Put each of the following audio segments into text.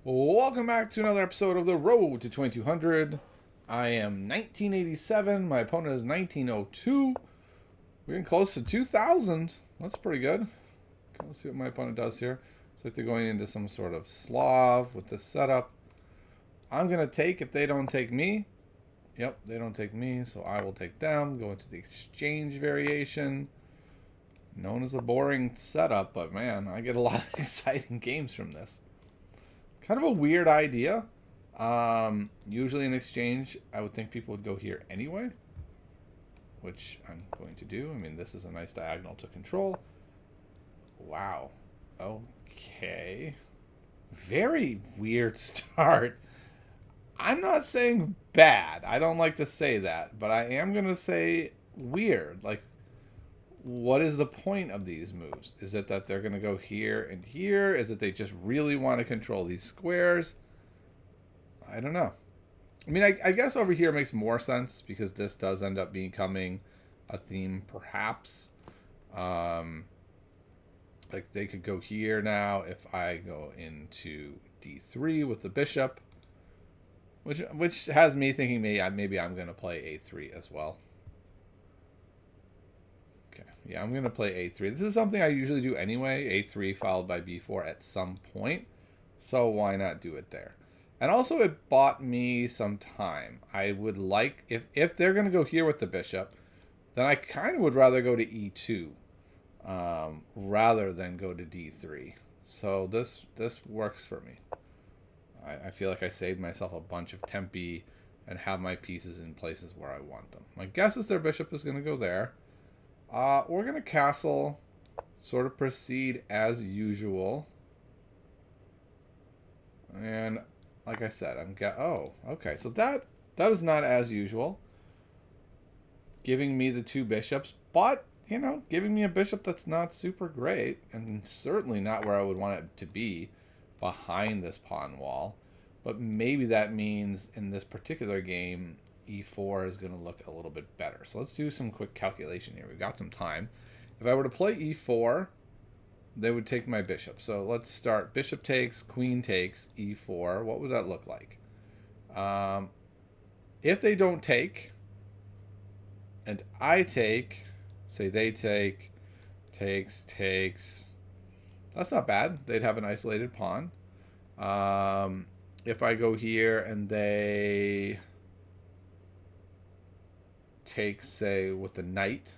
Welcome back to another episode of The Road to 2200. I am 1987. My opponent is 1902. We're getting close to 2000. That's pretty good. Okay, let's see what my opponent does here. Looks like they're going into some sort of Slav with this setup. I'm going to take if they don't take me. Yep, they don't take me, so I will take them. Go into the exchange variation. Known as a boring setup, but man, I get a lot of exciting games from this. Kind of a weird idea. Usually in exchange, I would think people would go here anyway, which I'm going to do. I mean, this is a nice diagonal to control. Wow. Okay. Very weird start. I'm not saying bad. I don't like to say that, but I am going to say weird. Like, what is the point of these moves? Is it that they're going to go here and here? Is it they just really want to control these squares? I don't know. I mean, I guess over here makes more sense because this does end up becoming a theme, perhaps. Um, like they could go here now if I go into d3 with the bishop, which has me thinking maybe I'm going to play a3 as well. Okay, yeah, I'm going to play a3. This is something I usually do anyway, a3 followed by b4 at some point. So why not do it there? And also it bought me some time. I would like, if they're going to go here with the bishop, then I kind of would rather go to e2 rather than go to d3. So this works for me. I feel like I saved myself a bunch of tempi and have my pieces in places where I want them. My guess is their bishop is going to go there. We're going to castle, sort of proceed as usual. And like I said, oh, okay. So that is not as usual. Giving me the two bishops, but giving me a bishop that's not super great, and certainly not where I would want it to be, behind this pawn wall. But maybe that means in this particular game, e4 is going to look a little bit better. So let's do some quick calculation here. We've got some time. If I were to play e4, they would take my bishop. So let's start. Bishop takes, queen takes, e4. What would that look like? If they don't take, and I take, say they take, takes. That's not bad. They'd have an isolated pawn. If I go here and they take, say, with the knight,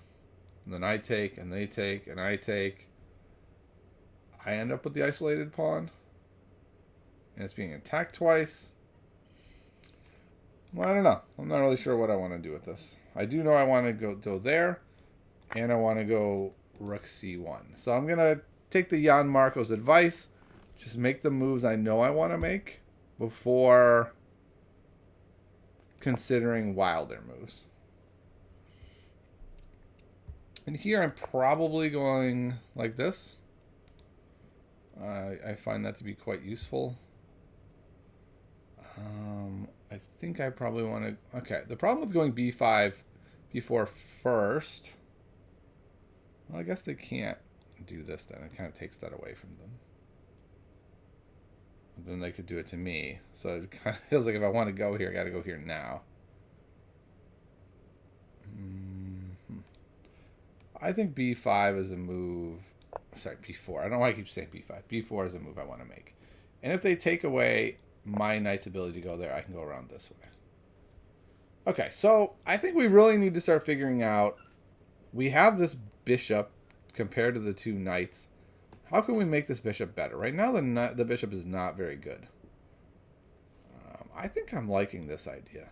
and then I take, and they take, and I take, I end up with the isolated pawn, and it's being attacked twice. Well, I don't know. I'm not really sure what I want to do with this. I do know I want to go there, and I want to go rook c1. So I'm going to take the Jan Markos advice, just make the moves I know I want to make before considering wilder moves. And here I'm probably going like this. I find that to be quite useful. I think I probably want to... Okay, the problem with going b5, b4 first... Well, I guess they can't do this then. It kind of takes that away from them. Then they could do it to me. So it kind of feels like if I want to go here, I got to go here now. I think b5 is a move... Sorry, b4. I don't know why I keep saying b5. b4 is a move I want to make. And if they take away my knight's ability to go there, I can go around this way. Okay, so I think we really need to start figuring out... We have this bishop compared to the two knights. How can we make this bishop better? Right now, the bishop is not very good. I think I'm liking this idea.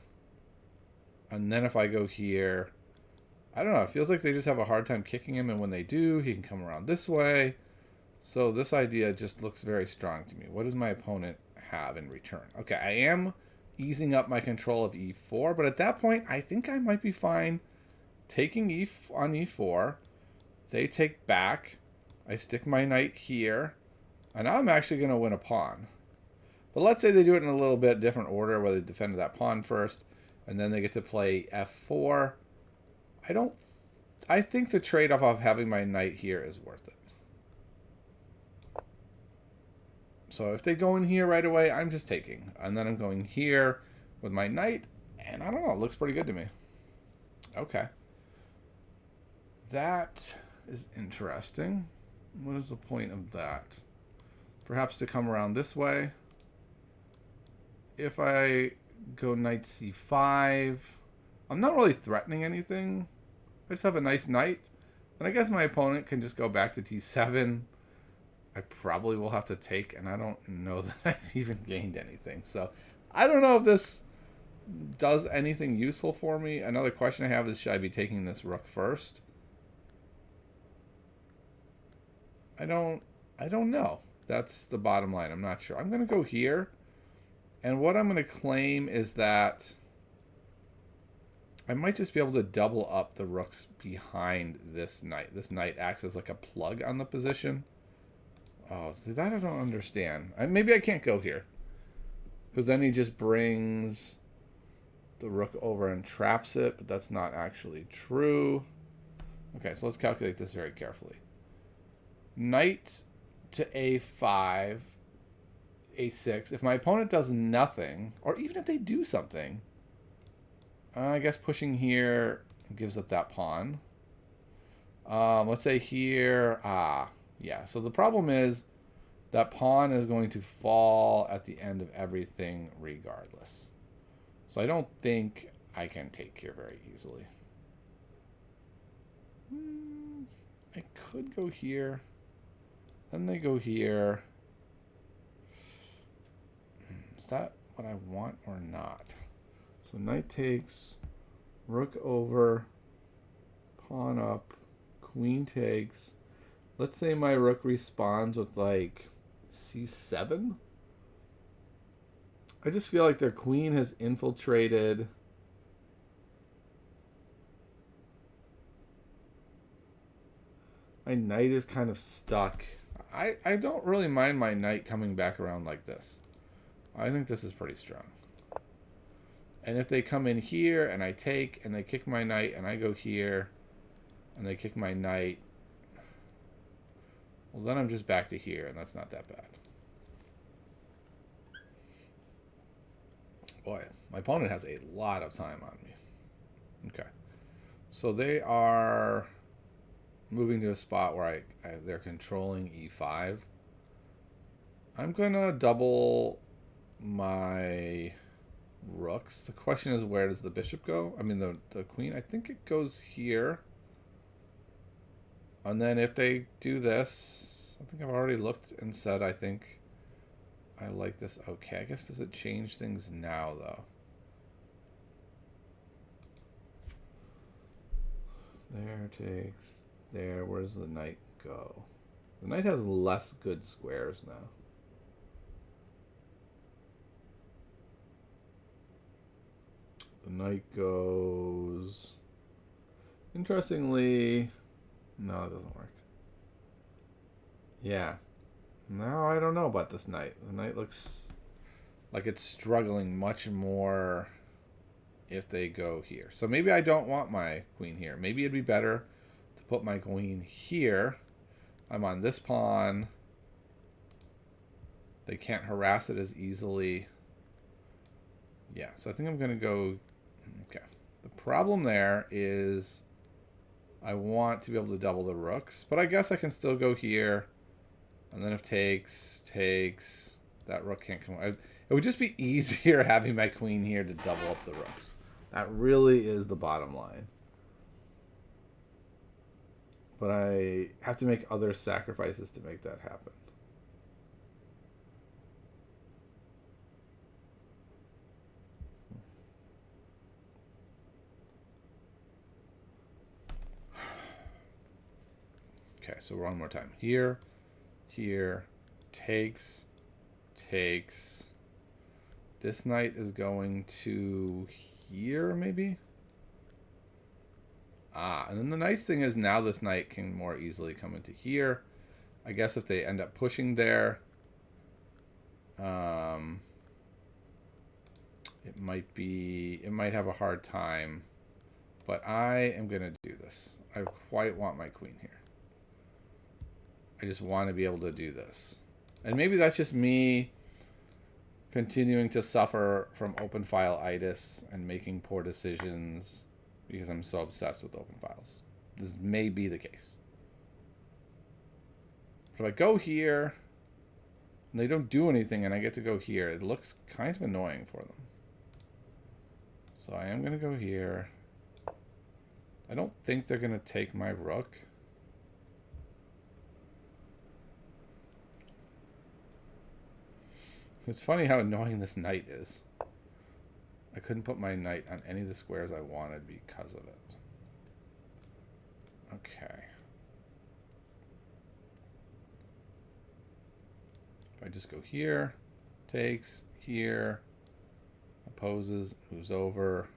And then if I go here... I don't know. It feels like they just have a hard time kicking him, and when they do, he can come around this way. So this idea just looks very strong to me. What does my opponent have in return? Okay, I am easing up my control of e4, but at that point, I think I might be fine taking on e4. They take back. I stick my knight here. And now I'm actually going to win a pawn. But let's say they do it in a little bit different order, where they defended that pawn first, and then they get to play f4. I think the trade-off of having my knight here is worth it. So if they go in here right away, I'm just taking. And then I'm going here with my knight. And I don't know, it looks pretty good to me. Okay. That is interesting. What is the point of that? Perhaps to come around this way. If I go knight c5, I'm not really threatening anything. I just have a nice knight. And I guess my opponent can just go back to t7. I probably will have to take, and I don't know that I've even gained anything. So I don't know if this does anything useful for me. Another question I have is, should I be taking this rook first? I don't know. That's the bottom line. I'm not sure. I'm going to go here. And what I'm going to claim is that I might just be able to double up the rooks behind this knight. This knight acts as like a plug on the position. Oh, see, that I don't understand. Maybe I can't go here. Because then he just brings the rook over and traps it, but that's not actually true. Okay, so let's calculate this very carefully. Knight to a5, a6. If my opponent does nothing, or even if they do something, I guess pushing here gives up that pawn. Let's say here, yeah. So the problem is that pawn is going to fall at the end of everything regardless. So I don't think I can take here very easily. I could go here. Then they go here. Is that what I want or not? So knight takes, rook over, pawn up, queen takes. Let's say my rook responds with like c7. I just feel like their queen has infiltrated. My knight is kind of stuck. I don't really mind my knight coming back around like this. I think this is pretty strong. And if they come in here and I take and they kick my knight and I go here and they kick my knight, well, then I'm just back to here, and that's not that bad. Boy, my opponent has a lot of time on me. Okay. So they are moving to a spot where they're controlling e5. I'm going to double my rooks. The question is, where does the bishop go? I mean, the queen. I think it goes here. And then if they do this, I think I've already looked and said I think I like this. Okay, I guess does it change things now, though? There takes... There, where does the knight go? The knight has less good squares now. The knight goes... Interestingly... No, it doesn't work. Yeah. Now I don't know about this knight. The knight looks like it's struggling much more if they go here. So maybe I don't want my queen here. Maybe it'd be better to put my queen here. I'm on this pawn. They can't harass it as easily. Yeah, so I think I'm going to go... Okay. The problem there is I want to be able to double the rooks, but I guess I can still go here. And then if takes, that rook can't come. It would just be easier having my queen here to double up the rooks. That really is the bottom line. But I have to make other sacrifices to make that happen. Okay, so one more time. Here, takes. This knight is going to here, maybe? And then the nice thing is now this knight can more easily come into here. I guess if they end up pushing there, it might have a hard time. But I am going to do this. I quite want my queen here. I just want to be able to do this. And maybe that's just me continuing to suffer from open file itis and making poor decisions because I'm so obsessed with open files. This may be the case. But if I go here and they don't do anything and I get to go here, it looks kind of annoying for them. So I am going to go here. I don't think they're going to take my rook. It's funny how annoying this knight is. I couldn't put my knight on any of the squares I wanted because of it. Okay. If I just go here, takes, here, opposes, moves over.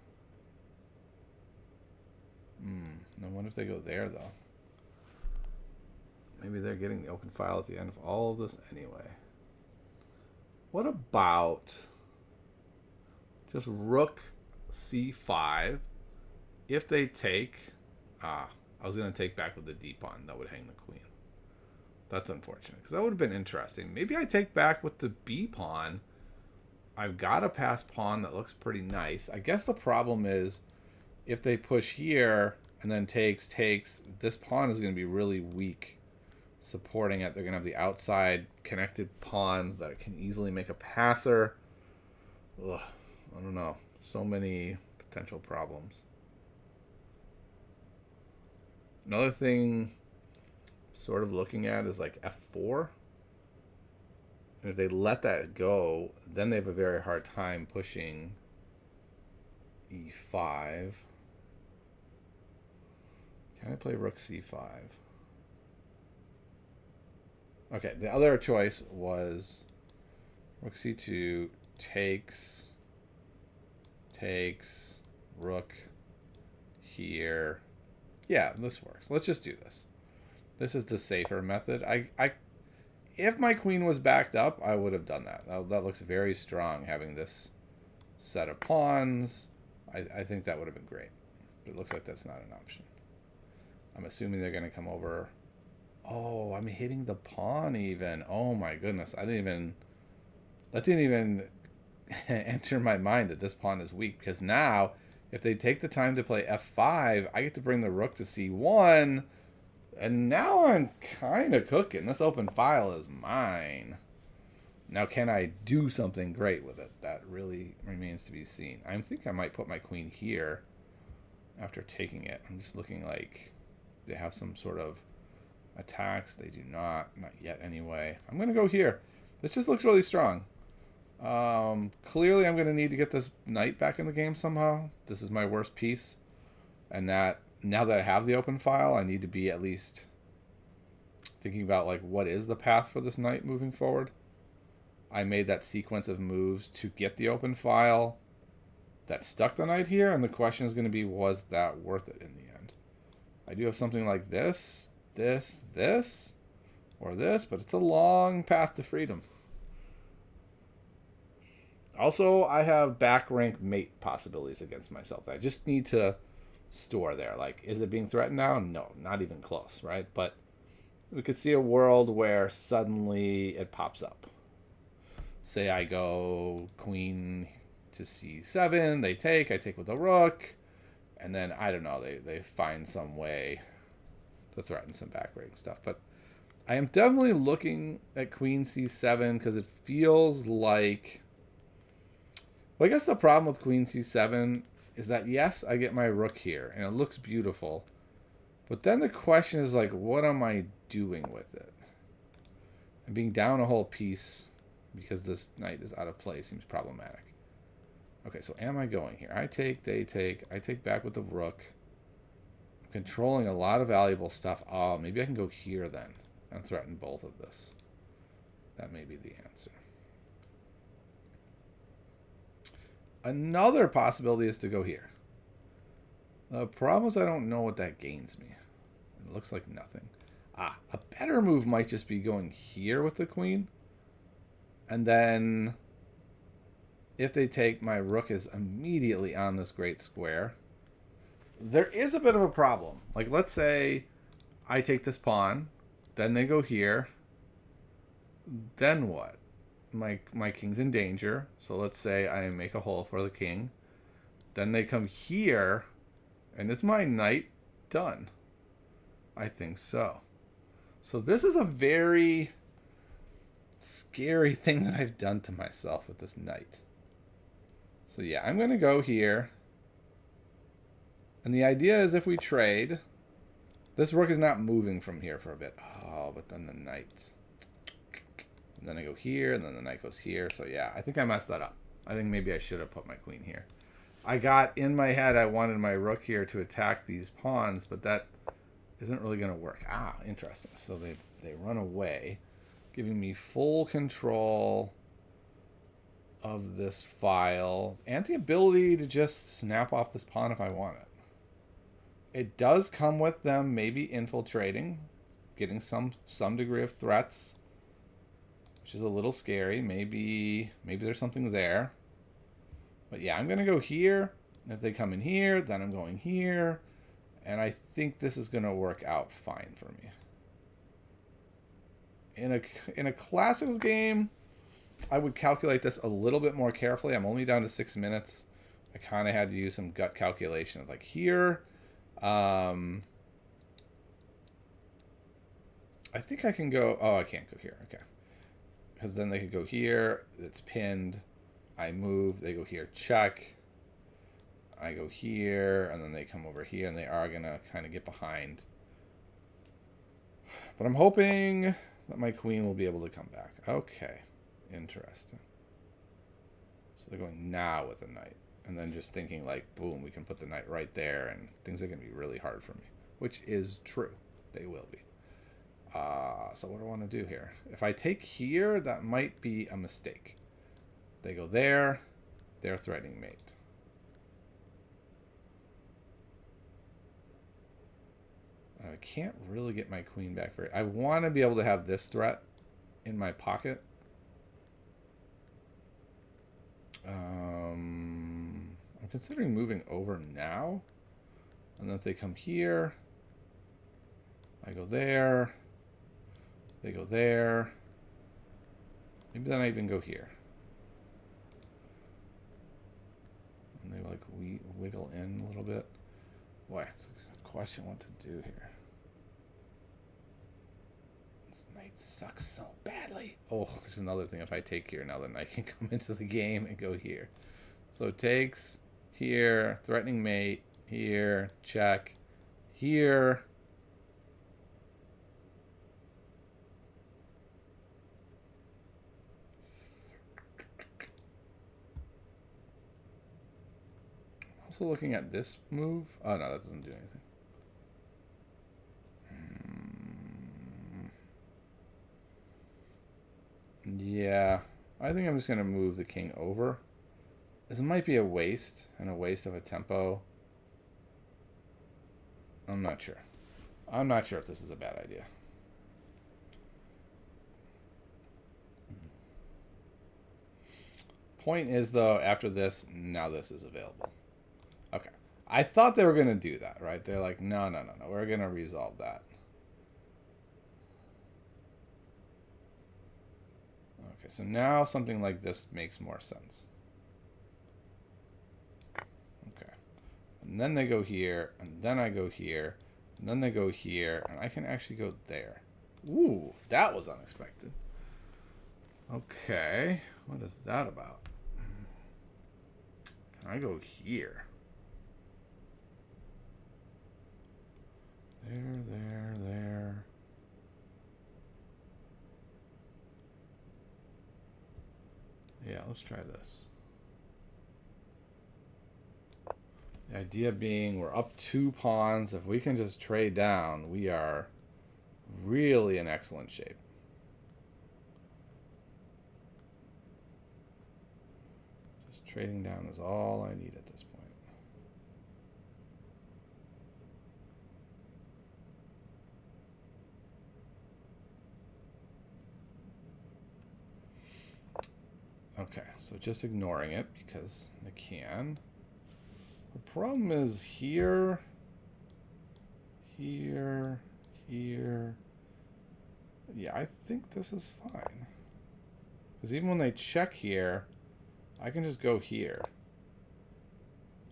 I wonder if they go there, though. Maybe they're getting the open file at the end of all of this anyway. What about just rook c5? If they take... I was going to take back with the d pawn. That would hang the queen. That's unfortunate, because that would have been interesting. Maybe I take back with the b pawn. I've got a passed pawn that looks pretty nice. I guess the problem is if they push here and then takes, this pawn is going to be really weak supporting it. They're going to have the outside connected pawns that can easily make a passer. Ugh, I don't know. So many potential problems. Another thing sort of looking at is like f4. And if they let that go, then they have a very hard time pushing e5. Can I play rook c5? Okay, the other choice was rook c2 takes, rook here. Yeah, this works. Let's just do this. This is the safer method. If my queen was backed up, I would have done that. That looks very strong, having this set of pawns. I think that would have been great. But it looks like that's not an option. I'm assuming they're going to come over. Oh, I'm hitting the pawn even. Oh my goodness. That didn't even enter my mind that this pawn is weak. Because now, if they take the time to play f5, I get to bring the rook to c1. And now I'm kind of cooking. This open file is mine. Now, can I do something great with it? That really remains to be seen. I think I might put my queen here after taking it. I'm just looking like they have some sort of attacks. They do not yet anyway. I'm going to go here. This just looks really strong. Clearly I'm going to need to get this knight back in the game somehow. This is my worst piece. And that now that I have the open file, I need to be at least thinking about like what is the path for this knight moving forward. I made that sequence of moves to get the open file that stuck the knight here, and the question is going to be, was that worth it in the end? I do have something like this, or this, but it's a long path to freedom. Also, I have back rank mate possibilities against myself. I just need to store there. Like, is it being threatened now? No, not even close, right? But we could see a world where suddenly it pops up. Say I go queen to c7, they take, I take with the rook, and then, I don't know, they find some way to threaten some back rank stuff. But I am definitely looking at queen c7 because it feels like... Well, I guess the problem with queen c7 is that, yes, I get my rook here, and it looks beautiful. But then the question is, like, what am I doing with it? And being down a whole piece because this knight is out of play seems problematic. Okay, so am I going here? I take, they take, I take back with the rook. I'm controlling a lot of valuable stuff. Oh, maybe I can go here then and threaten both of this. That may be the answer. Another possibility is to go here. The problem is I don't know what that gains me. It looks like nothing. A better move might just be going here with the queen. And then if they take, my rook is immediately on this great square. There is a bit of a problem. Like, let's say I take this pawn, then they go here. Then what? My king's in danger. So let's say I make a hole for the king. Then they come here, and is my knight done? I think so. So this is a very scary thing that I've done to myself with this knight. So yeah, I'm going to go here. And the idea is if we trade, this rook is not moving from here for a bit. Oh, but then the knight. And then I go here, and then the knight goes here. So yeah, I think I messed that up. I think maybe I should have put my queen here. I got in my head I wanted my rook here to attack these pawns, but that isn't really going to work. Ah, interesting. So they run away, giving me full control of this file and the ability to just snap off this pawn if I want it. It does come with them maybe infiltrating, getting some degree of threats, which is a little scary. Maybe there's something there. But yeah, I'm going to go here. And if they come in here, then I'm going here. And I think this is going to work out fine for me. In a classical game, I would calculate this a little bit more carefully. I'm only down to 6 minutes. I kind of had to use some gut calculation of like here. I think I can go... Oh, I can't go here. Okay. Because then they could go here. It's pinned. I move. They go here. Check. I go here. And then they come over here. And they are going to kind of get behind. But I'm hoping that my queen will be able to come back. Okay. Interesting. So they're going now with a knight. And then just thinking like, boom, we can put the knight right there. And things are going to be really hard for me. Which is true. They will be. So what do I want to do here? If I take here, that might be a mistake. They go there. They're threatening mate. I can't really get my queen back very... I want to be able to have this threat in my pocket. I'm considering moving over now. And then if they come here, I go there. They go there. Maybe then I even go here. And they like wiggle in a little bit. Boy, it's a good question what to do here. This knight sucks so badly. Oh, there's another thing. If I take here, now the knight can come into the game and go here. So it takes here, threatening mate, here, check, here. Also looking at this move. Oh, no, that doesn't do anything. Yeah, I think I'm just going to move the king over. This might be a waste, and a waste of a tempo. I'm not sure. I'm not sure if this is a bad idea. Point is, though, after this, now this is available. Okay. I thought they were going to do that, right? They're like, no. We're going to resolve that. Okay, so now something like this makes more sense. Okay. And then they go here, and then I go here, and then they go here, and I can actually go there. Ooh, that was unexpected. Okay, what is that about? Can I go here? There. Yeah, let's try this. The idea being we're up 2 pawns. If we can just trade down, we are really in excellent shape. Just trading down is all I need at this point. Okay, so just ignoring it because I can. The problem is here. Yeah, I think this is fine. Because even when they check here, I can just go here.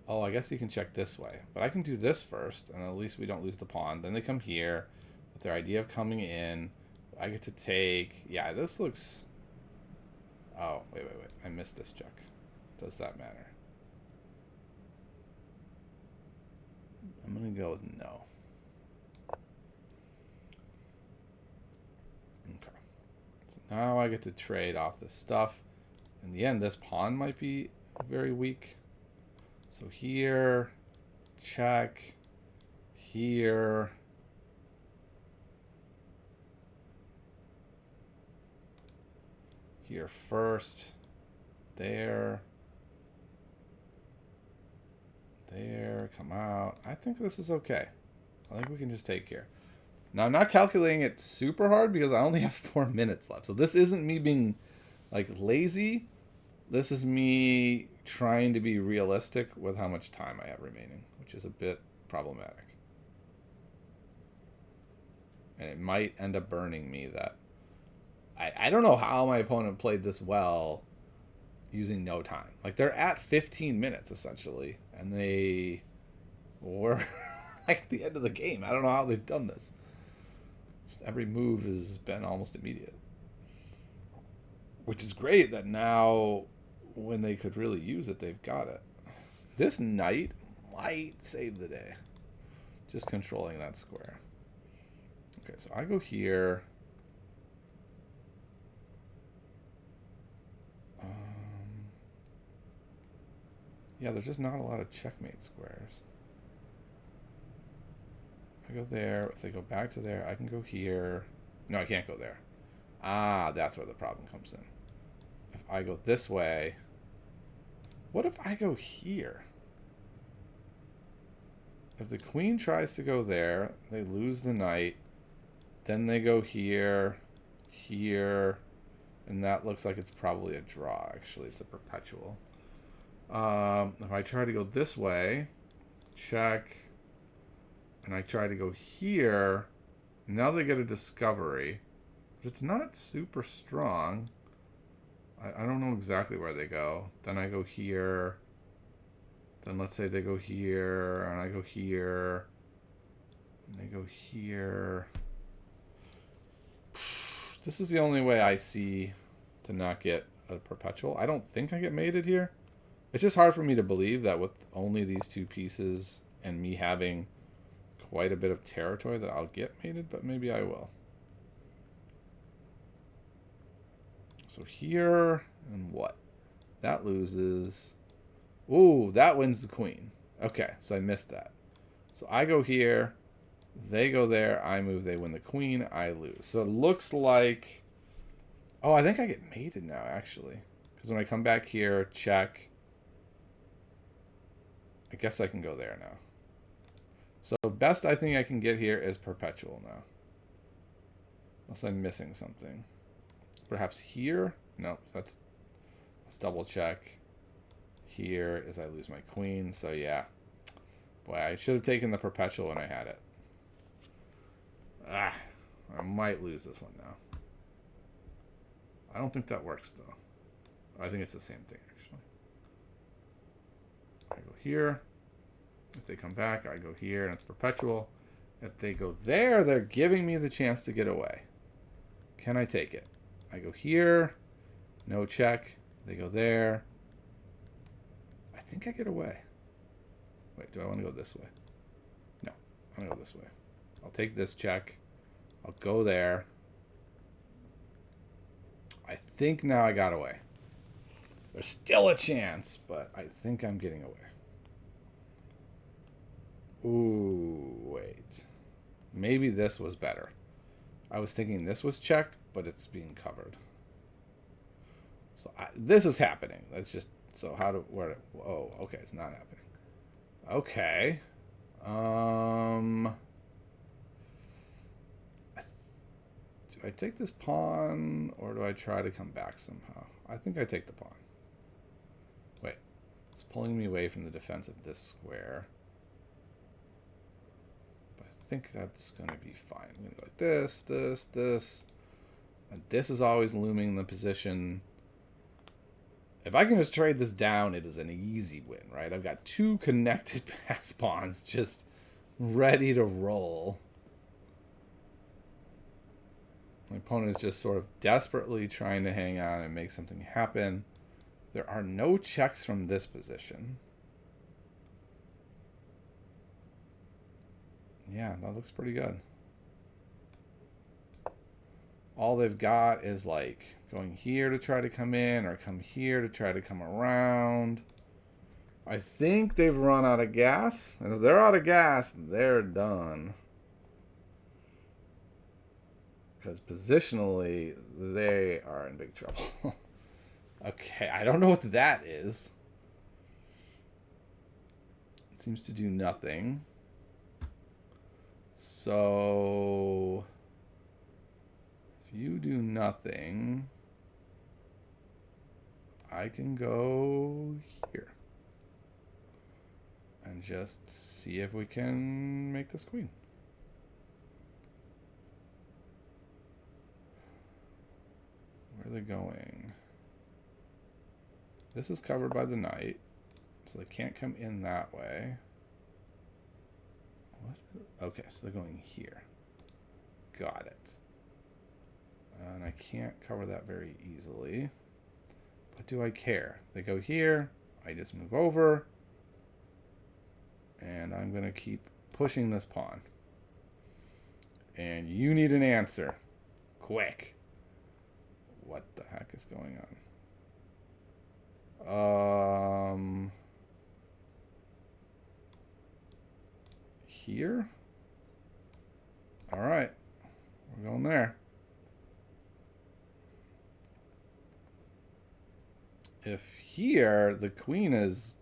Oh, I guess you can check this way. But I can do this first, and at least we don't lose the pawn. Then they come here with their idea of coming in. I get to take... Yeah, this looks... Oh, wait. I missed this check. Does that matter? I'm going to go with no. Okay. So now I get to trade off this stuff. In the end, this pawn might be very weak. So here, check, here. Here first, there, come out. I think this is okay. I think we can just take here. Now, I'm not calculating it super hard because I only have 4 minutes left. So this isn't me being like lazy. This is me trying to be realistic with how much time I have remaining, which is a bit problematic. And it might end up burning me that... I don't know how my opponent played this well using no time. Like, they're at 15 minutes, essentially, and they were like at the end of the game. I don't know how they've done this. Just every move has been almost immediate. Which is great that now, when they could really use it, they've got it. This knight might save the day. Just controlling that square. Okay, so I go here. Yeah, there's just not a lot of checkmate squares. I go there. If they go back to there, I can go here. No, I can't go there. Ah, that's where the problem comes in. If I go this way... What if I go here? If the queen tries to go there, they lose the knight. Then they go here, here, and that looks like it's probably a draw, actually. It's a perpetual. If I try to go this way, check, and I try to go here, now they get a discovery, but it's not super strong. I don't know exactly where they go. Then I go here, then let's say they go here, and I go here, and they go here. This is the only way I see to not get a perpetual. I don't think I get mated here. It's just hard for me to believe that with only these 2 pieces and me having quite a bit of territory that I'll get mated, but maybe I will. So here, and what? That loses. Ooh, that wins the queen. Okay, so I missed that. So I go here, they go there, I move, they win the queen, I lose. So it looks like... Oh, I think I get mated now, actually. Because when I come back here, check... I guess I can go there now. So best I think I can get here is perpetual now. Unless I'm missing something. Perhaps here? No, let's double check. Here is I lose my queen, so yeah. Boy, I should have taken the perpetual when I had it. Ah, I might lose this one now. I don't think that works, though. I think it's the same thing, actually. I go here. If they come back, I go here, and it's perpetual. If they go there, they're giving me the chance to get away. Can I take it? I go here. No check. They go there. I think I get away. Wait, do I want to go this way? No, I'm going to go this way. I'll take this check. I'll go there. I think now I got away. There's still a chance, but I think I'm getting away. Ooh, wait. Maybe this was better. I was thinking this was check, but it's being covered. So this is happening. That's just... So how do... Where... Oh, okay. It's not happening. Okay. Do I take this pawn, or do I try to come back somehow? I think I take the pawn. Wait. It's pulling me away from the defense of this square. But I think that's going to be fine. I'm going to go like this, this, this. And this is always looming in the position If I can just trade this down, it is an easy win, right? I've got 2 connected pass pawns just ready to roll. My opponent is just sort of desperately trying to hang on and make something happen. There are no checks from this position. Yeah, that looks pretty good. All they've got is like going here to try to come in or come here to try to come around. I think they've run out of gas. And if they're out of gas, they're done. Because positionally, they are in big trouble. Okay, I don't know what that is. It seems to do nothing. So if you do nothing, I can go here and just see if we can make this queen. Where are they going? This is covered by the knight, so they can't come in that way. What? Okay, so they're going here. Got it. And I can't cover that very easily. But do I care? They go here. I just move over. And I'm going to keep pushing this pawn. And you need an answer. Quick. What the heck is going on? Here? Alright. We're going there. If here, the queen is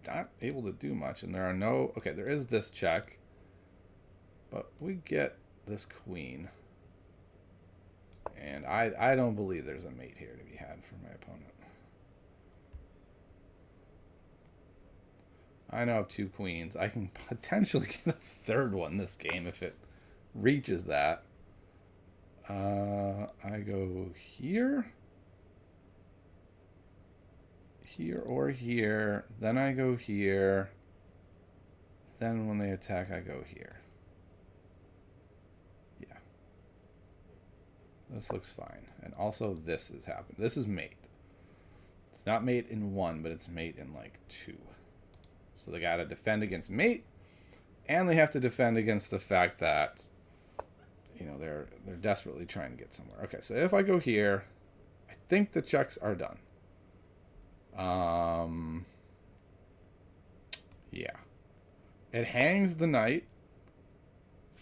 not able to do much, and there are no... Okay, there is this check. But we get this queen. And I don't believe there's a mate here to be had for my opponent. I now have 2 queens. I can potentially get a third one this game if it reaches that. I go here. Here or here. Then I go here. Then when they attack, I go here. Yeah. This looks fine. And also this has happened. This is mate. It's not mate in 1, but it's mate in like 2. So they got to defend against mate, and they have to defend against the fact that, you know, they're desperately trying to get somewhere. Okay, so if I go here, I think the checks are done. Yeah. It hangs the knight,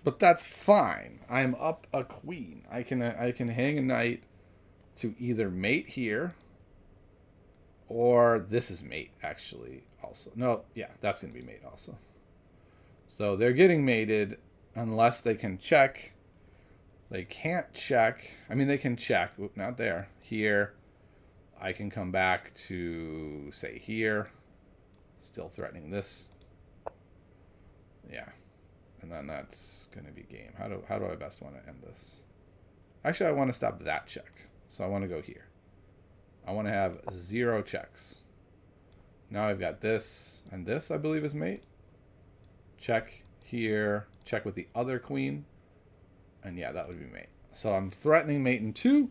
but that's fine. I'm up a queen. I can hang a knight to either mate here, or this is mate, actually, also. No, yeah, that's going to be mate also. So they're getting mated unless they can check. They can't check. I mean, they can check. Oop, not there. Here. I can come back to, say, here. Still threatening this. Yeah. And then that's going to be game. How do I best want to end this? Actually, I want to stop that check. So I want to go here. I want to have 0 checks. Now I've got this, and this, I believe, is mate. Check here. Check with the other queen. And yeah, that would be mate. So I'm threatening mate in 2.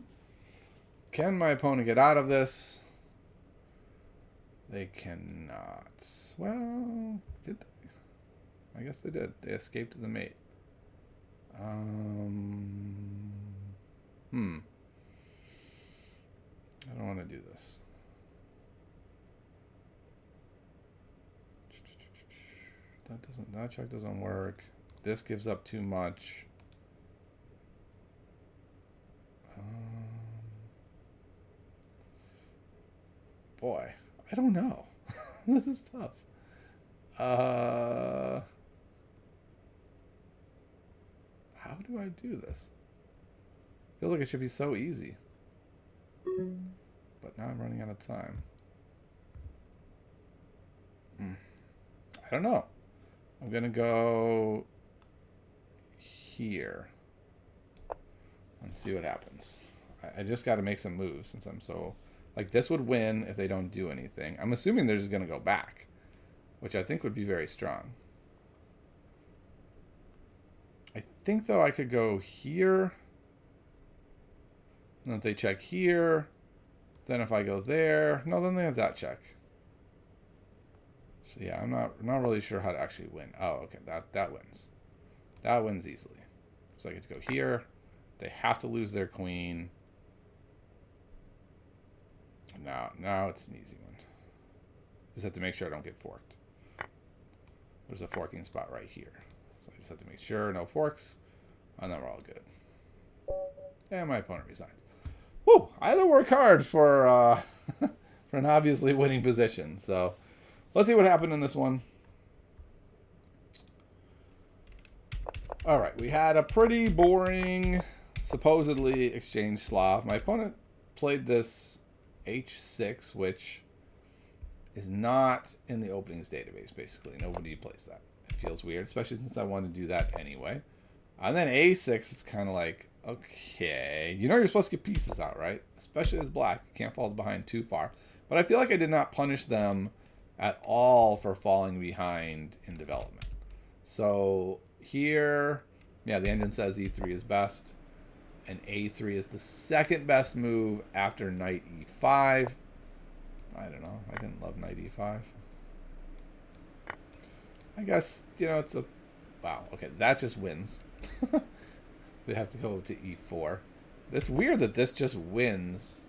Can my opponent get out of this? They cannot. Well, did they? I guess they did. They escaped the mate. I don't want to do this. That check doesn't work. This gives up too much. Boy, I don't know. This is tough. How do I do this? Feels like it should be so easy. But now I'm running out of time. I don't know. I'm going to go here and see what happens. I just got to make some moves since I'm so Like, this would win if they don't do anything. I'm assuming they're just going to go back, which I think would be very strong. I think, though, I could go here. And if they check here, then if I go there, no, then they have that check. So yeah, I'm not really sure how to actually win. Oh, okay, that wins. That wins easily. So I get to go here. They have to lose their queen. Now it's an easy one. Just have to make sure I don't get forked. There's a forking spot right here. So I just have to make sure no forks. And then we're all good. And my opponent resigns. Woo! I had to work hard for for an obviously winning position. So let's see what happened in this one. All right, we had a pretty boring, supposedly exchange Slav. My opponent played this H6, which is not in the openings database, basically. Nobody plays that. It feels weird, especially since I want to do that anyway. And then A6, it's kind of like, okay. You know you're supposed to get pieces out, right? Especially as black. You can't fall behind too far. But I feel like I did not punish them at all for falling behind in development. So here, yeah, the engine says E3 is best. And A3 is the second best move after knight E5. I don't know. I didn't love knight E5. I guess, you know, it's a... Wow, okay, that just wins. They have to go to E4. It's weird that this just wins.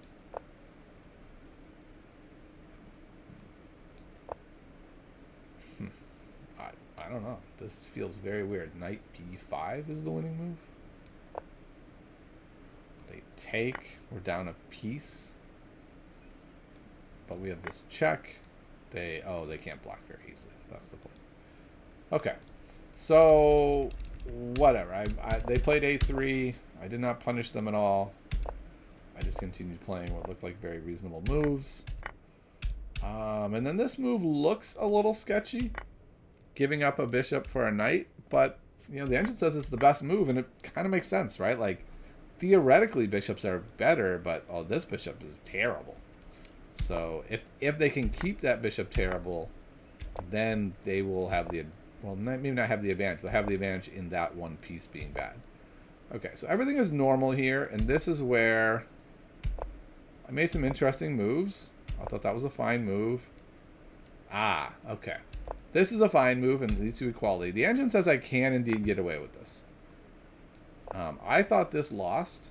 I don't know. This feels very weird. Knight B5 is the winning move. They take. We're down a piece. But we have this check. They can't block very easily. That's the point. Okay. So, whatever. They played A3. I did not punish them at all. I just continued playing what looked like very reasonable moves. And then this move looks a little sketchy. Giving up a bishop for a knight. But, you know, the engine says it's the best move, and it kind of makes sense, right? Like, theoretically, bishops are better, but, oh, this bishop is terrible. So, if they can keep that bishop terrible, then they will have the... Well, maybe not have the advantage, but have the advantage in that one piece being bad. Okay, so everything is normal here, and this is where I made some interesting moves. I thought that was a fine move. Ah, okay. This is a fine move and leads to equality. The engine says I can indeed get away with this. I thought this lost.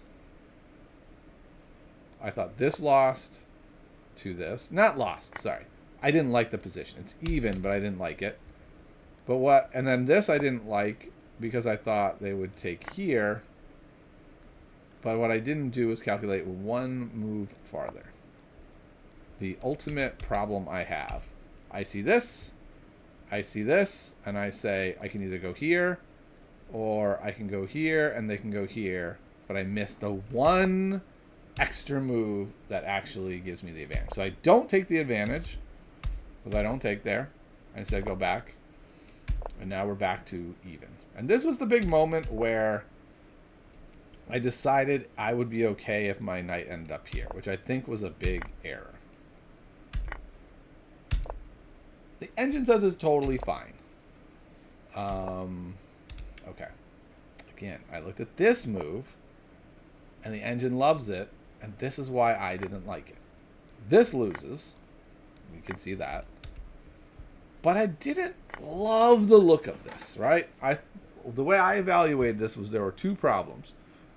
I thought this lost to this. Not lost, sorry. I didn't like the position. It's even, but I didn't like it. But what, and then this I didn't like because I thought they would take here. But what I didn't do is calculate one move farther. The ultimate problem I have. I see this, and I say I can either go here, or I can go here, and they can go here. But I missed the one extra move that actually gives me the advantage. So I don't take the advantage, because I don't take there. I instead go back. And now we're back to even. And this was the big moment where I decided I would be okay if my knight ended up here, which I think was a big error. The engine says it's totally fine. Okay. Again, I looked at this move, and the engine loves it, and this is why I didn't like it. This loses. You can see that. But I didn't love the look of this, right? The way I evaluated this was there were two problems.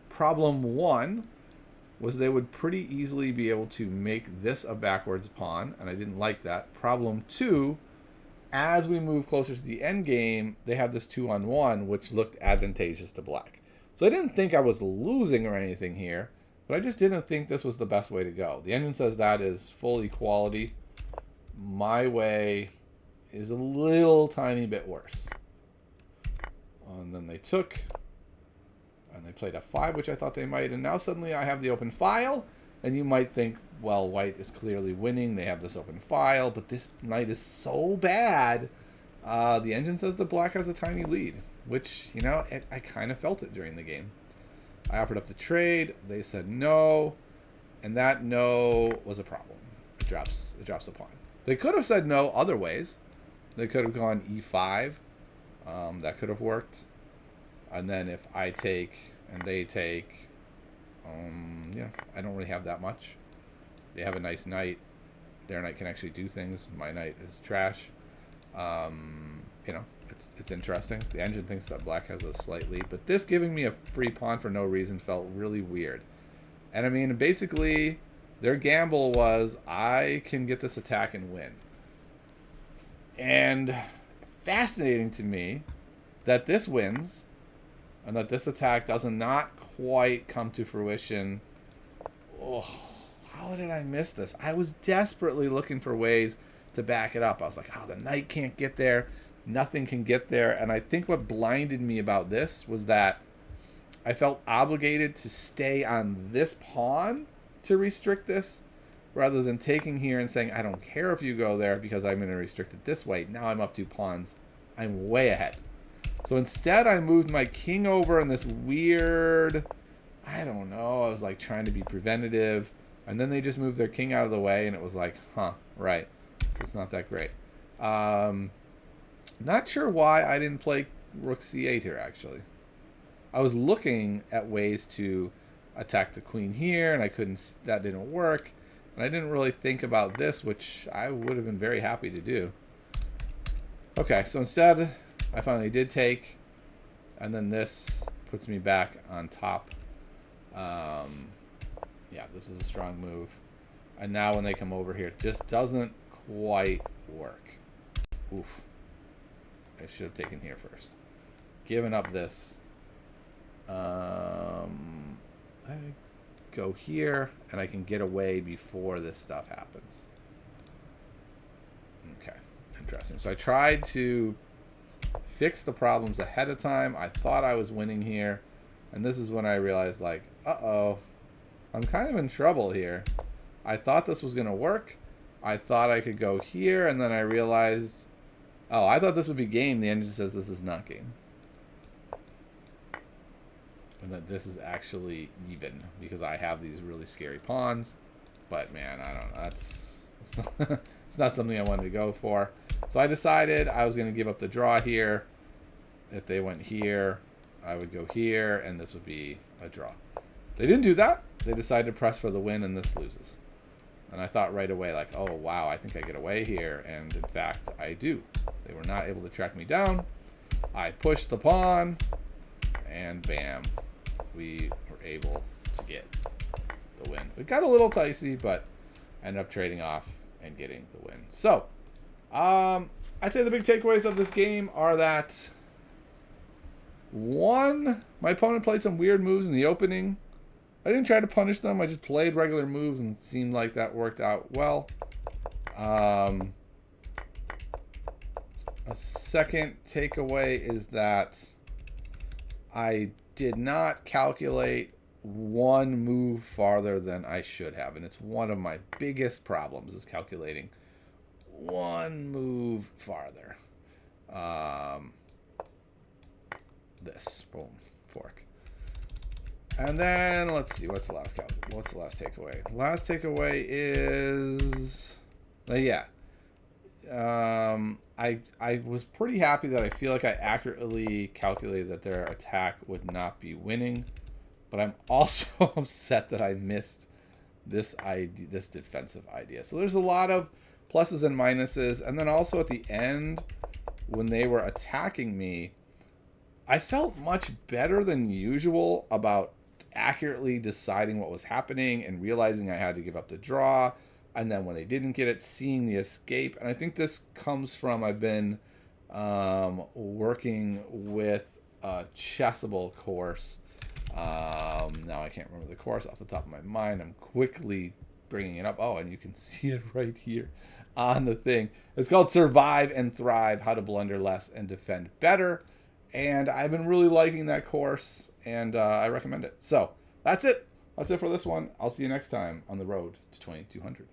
Problem one was they would pretty easily be able to make this a backwards pawn, and I didn't like that. Problem two, as we move closer to the end game, they have this 2-on-1, which looked advantageous to black. So I didn't think I was losing or anything here, but I just didn't think this was the best way to go. The engine says that is full equality. My way is a little tiny bit worse. And then they took, and they played F5, which I thought they might, and now suddenly I have the open file, and you might think, well, white is clearly winning, they have this open file, but this knight is so bad. The engine says that black has a tiny lead, which, you know, I kind of felt it during the game. I offered up the trade, they said no, And that no was a problem. It drops a pawn. They could have said no other ways. They could have gone e5. That could have worked. And then if I take and they take, yeah, I don't really have that much. They have a nice knight. Their knight can actually do things. My knight is trash. You know, it's interesting. The engine thinks that black has a slight lead, but this giving me a free pawn for no reason felt really weird. And I mean, basically, their gamble was, I can get this attack and win. And fascinating to me that this wins, and that this attack does not quite come to fruition. Oh, how did I miss this? I was desperately looking for ways to back it up. I was like, oh, the knight can't get there. Nothing can get there. And I think what blinded me about this was that I felt obligated to stay on this pawn to restrict this, rather than taking here and saying, I don't care if you go there because I'm going to restrict it this way. Now I'm up 2 pawns. I'm way ahead. So instead I moved my king over in this weird, I don't know, I was like trying to be preventative. And then they just moved their king out of the way and it was like, huh, right. So it's not that great. Not sure why I didn't play rook c8 here, actually. I was looking at ways to attack the queen here, and I couldn't. That didn't work, and I didn't really think about this, which I would have been very happy to do. Okay, so instead, I finally did take, and then this puts me back on top. Yeah, this is a strong move, and now when they come over here, it just doesn't quite work. Oof. I should have taken here first. Given up this. I go here, and I can get away before this stuff happens. Okay, interesting. So I tried to fix the problems ahead of time. I thought I was winning here, and this is when I realized, like, uh-oh, I'm kind of in trouble here. I thought this was going to work. I thought I could go here, and then I realized, oh, I thought this would be game. The engine says this is not game. And that this is actually even because I have these really scary pawns. But man, I don't know. It's not something I wanted to go for. So I decided I was going to give up the draw here. If they went here, I would go here, and this would be a draw. They didn't do that. They decided to press for the win, and this loses. And I thought right away, like, oh, wow, I think I get away here. And in fact, I do. They were not able to track me down. I pushed the pawn, and bam. We were able to get the win. It got a little dicey, but ended up trading off and getting the win. So, I'd say the big takeaways of this game are that, one, my opponent played some weird moves in the opening. I didn't try to punish them. I just played regular moves and it seemed like that worked out well. A second takeaway is that I did not calculate one move farther than I should have. And it's one of my biggest problems is calculating one move farther. This. Boom. Fork. And then, let's see. What's the last takeaway? Last takeaway is... yeah. I was pretty happy that I feel like I accurately calculated that their attack would not be winning, but I'm also upset that I missed this defensive idea. So there's a lot of pluses and minuses, and then also at the end when they were attacking me, I felt much better than usual about accurately deciding what was happening and realizing I had to give up the draw. And then when they didn't get it, seeing the escape. And I think this comes from I've been working with a Chessable course. Now I can't remember the course off the top of my mind. I'm quickly bringing it up. Oh, and you can see it right here on the thing. It's called Survive and Thrive, How to Blunder Less and Defend Better. And I've been really liking that course, and I recommend it. So that's it. That's it for this one. I'll see you next time on the road to 2200.